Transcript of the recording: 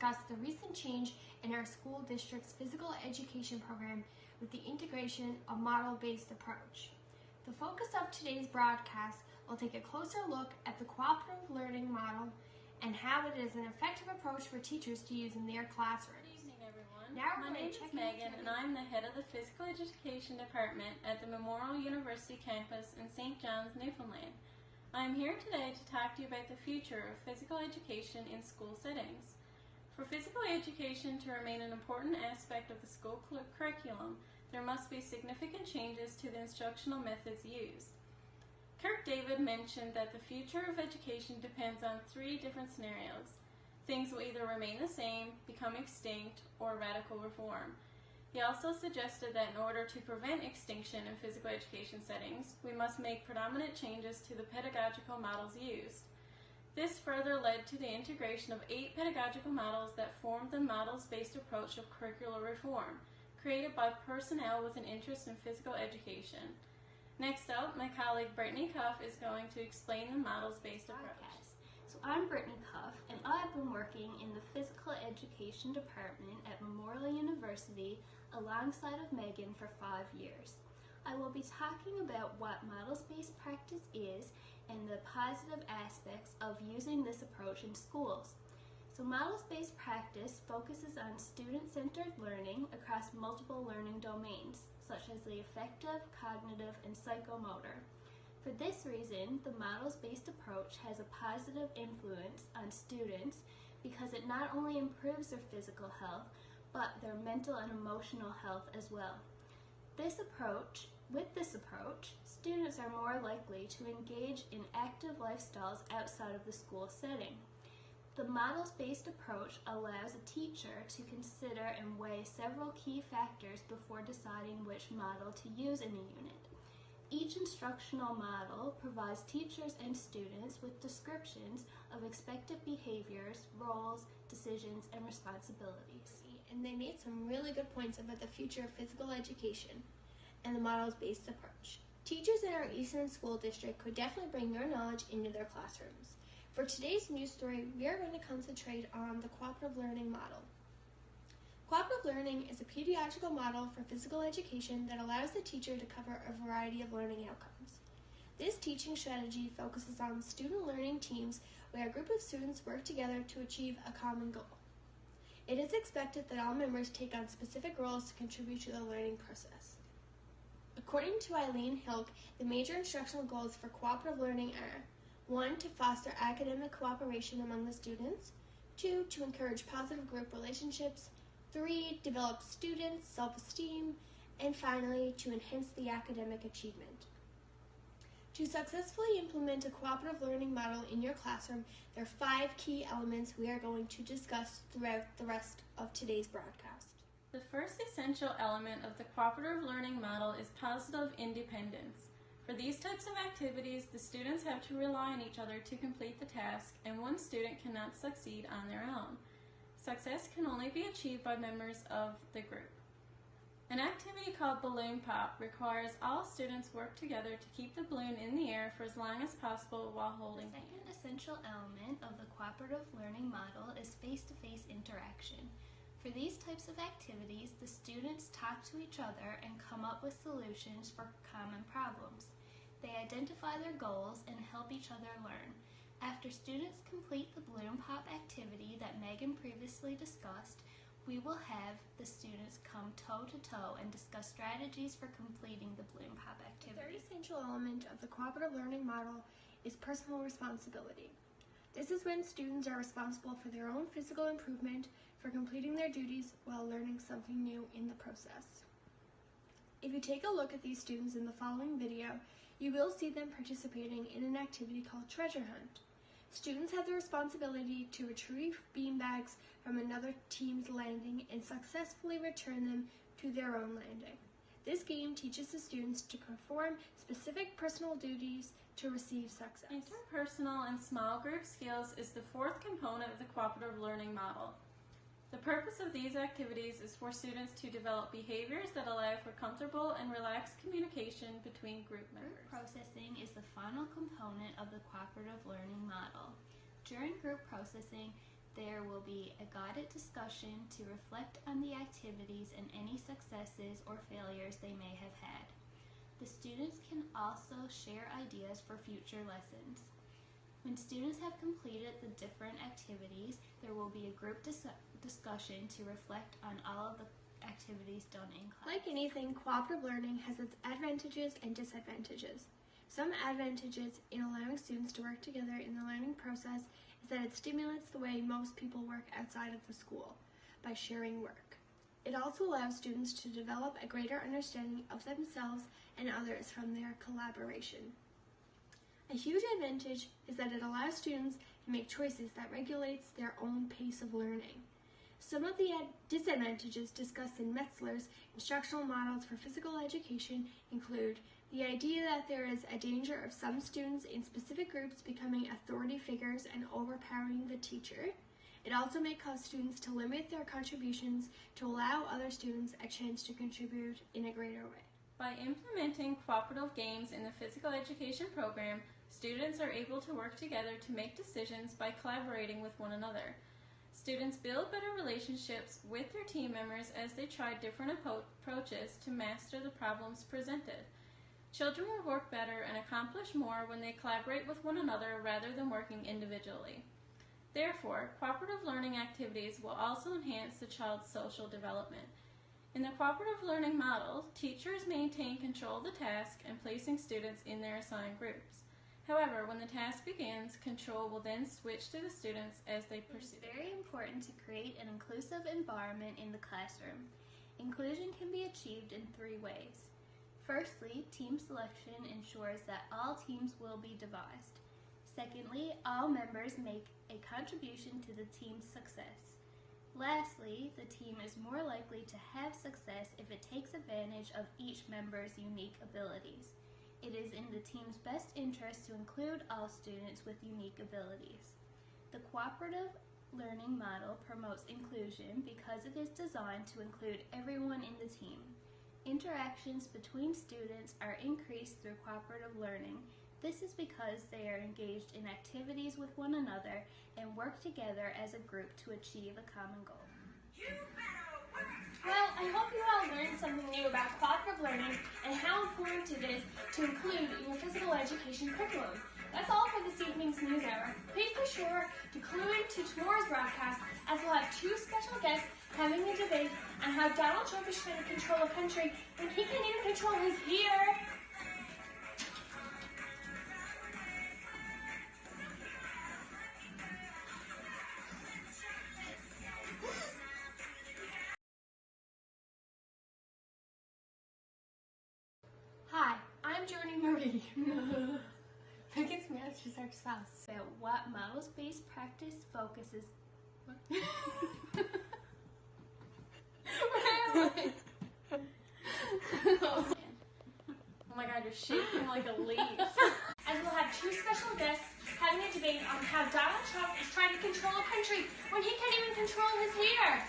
discuss the recent change in our school district's physical education program with the integration of model-based approach. The focus of today's broadcast will take a closer look at the cooperative learning model and how it is an effective approach for teachers to use in their classrooms. Good evening, everyone. My name is Megan, and I'm the head of the Physical Education Department at the Memorial University campus in St. John's, Newfoundland. I'm here today to talk to you about the future of physical education in school settings. For physical education to remain an important aspect of the school curriculum, there must be significant changes to the instructional methods used. Kirk David mentioned that the future of education depends on three different scenarios. Things will either remain the same, become extinct, or radical reform. He also suggested that in order to prevent extinction in physical education settings, we must make predominant changes to the pedagogical models used. This further led to the integration of 8 pedagogical models that formed the models-based approach of curricular reform, created by personnel with an interest in physical education. Next up, my colleague Brittany Cuff is going to explain the models-based approach. So I'm Brittany Cuff, and I've been working in the Physical Education Department at Memorial University alongside of Megan for 5 years. I will be talking about what models-based practice is and the positive aspects of using this approach in schools. So models-based practice focuses on student-centered learning across multiple learning domains, such as the affective, cognitive, and psychomotor. For this reason, the models-based approach has a positive influence on students because it not only improves their physical health, but their mental and emotional health as well. With this approach, students are more likely to engage in active lifestyles outside of the school setting. The models-based approach allows a teacher to consider and weigh several key factors before deciding which model to use in a unit. Each instructional model provides teachers and students with descriptions of expected behaviors, roles, decisions, and responsibilities. And they made some really good points about the future of physical education and the models-based approach. Teachers in our Eastern School District could definitely bring your knowledge into their classrooms. For today's news story, we are going to concentrate on the cooperative learning model. Cooperative learning is a pedagogical model for physical education that allows the teacher to cover a variety of learning outcomes. This teaching strategy focuses on student learning teams where a group of students work together to achieve a common goal. It is expected that all members take on specific roles to contribute to the learning process. According to Eileen Hilk, the major instructional goals for cooperative learning are 1. To foster academic cooperation among the students, 2. To encourage positive group relationships, 3. Develop students' self-esteem, and finally, to enhance the academic achievement. To successfully implement a cooperative learning model in your classroom, there are 5 key elements we are going to discuss throughout the rest of today's broadcast. The first essential element of the cooperative learning model is positive independence. For these types of activities, the students have to rely on each other to complete the task, and one student cannot succeed on their own. Success can only be achieved by members of the group. An activity called balloon pop requires all students work together to keep the balloon in the air for as long as possible while holding hands. The second essential element of the cooperative learning model is face-to-face interaction. For these types of activities, the students talk to each other and come up with solutions for common problems. They identify their goals and help each other learn. After students complete the balloon pop activity that Megan previously discussed, we will have the students come toe-to-toe and discuss strategies for completing the balloon pop activity. The third essential element of the cooperative learning model is personal responsibility. This is when students are responsible for their own physical improvement, for completing their duties while learning something new in the process. If you take a look at these students in the following video, you will see them participating in an activity called treasure hunt. Students have the responsibility to retrieve beanbags from another team's landing and successfully return them to their own landing. This game teaches the students to perform specific personal duties to receive success. Interpersonal and small group skills is the fourth component of the cooperative learning model. The purpose of these activities is for students to develop behaviors that allow for comfortable and relaxed communication between group members. Group processing is the final component of the cooperative learning model. During group processing, there will be a guided discussion to reflect on the activities and any successes or failures they may have had. The students can also share ideas for future lessons. When students have completed the different activities, there will be a group discussion to reflect on all of the activities done in class. Like anything, cooperative learning has its advantages and disadvantages. Some advantages in allowing students to work together in the learning process is that it stimulates the way most people work outside of the school by sharing work. It also allows students to develop a greater understanding of themselves and others from their collaboration. A huge advantage is that it allows students to make choices that regulates their own pace of learning. Some of the disadvantages discussed in Metzler's instructional models for physical education include the idea that there is a danger of some students in specific groups becoming authority figures and overpowering the teacher. It also may cause students to limit their contributions to allow other students a chance to contribute in a greater way. By implementing cooperative games in the physical education program, students are able to work together to make decisions by collaborating with one another. Students build better relationships with their team members as they try different approaches to master the problems presented. Children will work better and accomplish more when they collaborate with one another rather than working individually. Therefore, cooperative learning activities will also enhance the child's social development. In the cooperative learning model, teachers maintain control of the task and placing students in their assigned groups. However, when the task begins, control will then switch to the students as they proceed. It is very important to create an inclusive environment in the classroom. Inclusion can be achieved in 3 ways. Firstly, team selection ensures that all teams will be devised. Secondly, all members make a contribution to the team's success. Lastly, the team is more likely to have success if it takes advantage of each member's unique abilities. It is in the team's best interest to include all students with unique abilities. The cooperative learning model promotes inclusion because it is designed to include everyone in the team. Interactions between students are increased through cooperative learning. This is because they are engaged in activities with one another and work together as a group to achieve a common goal. Well, I hope you all learned something new about cooperative learning and how important it is to include in your physical education curriculum. That's all for this evening's news hour. Please be sure to clue in to tomorrow's broadcast as we'll have 2 special guests having a debate on how Donald Trump is trying to control a country when he can't even control his ear. Hi, I'm Joni Marie. Biggest match is our spouse. About what models-based practice focuses. Oh my god, you're shaking like a leaf. And we'll have 2 special guests having a debate on how Donald Trump is trying to control a country when he can't even control his hair.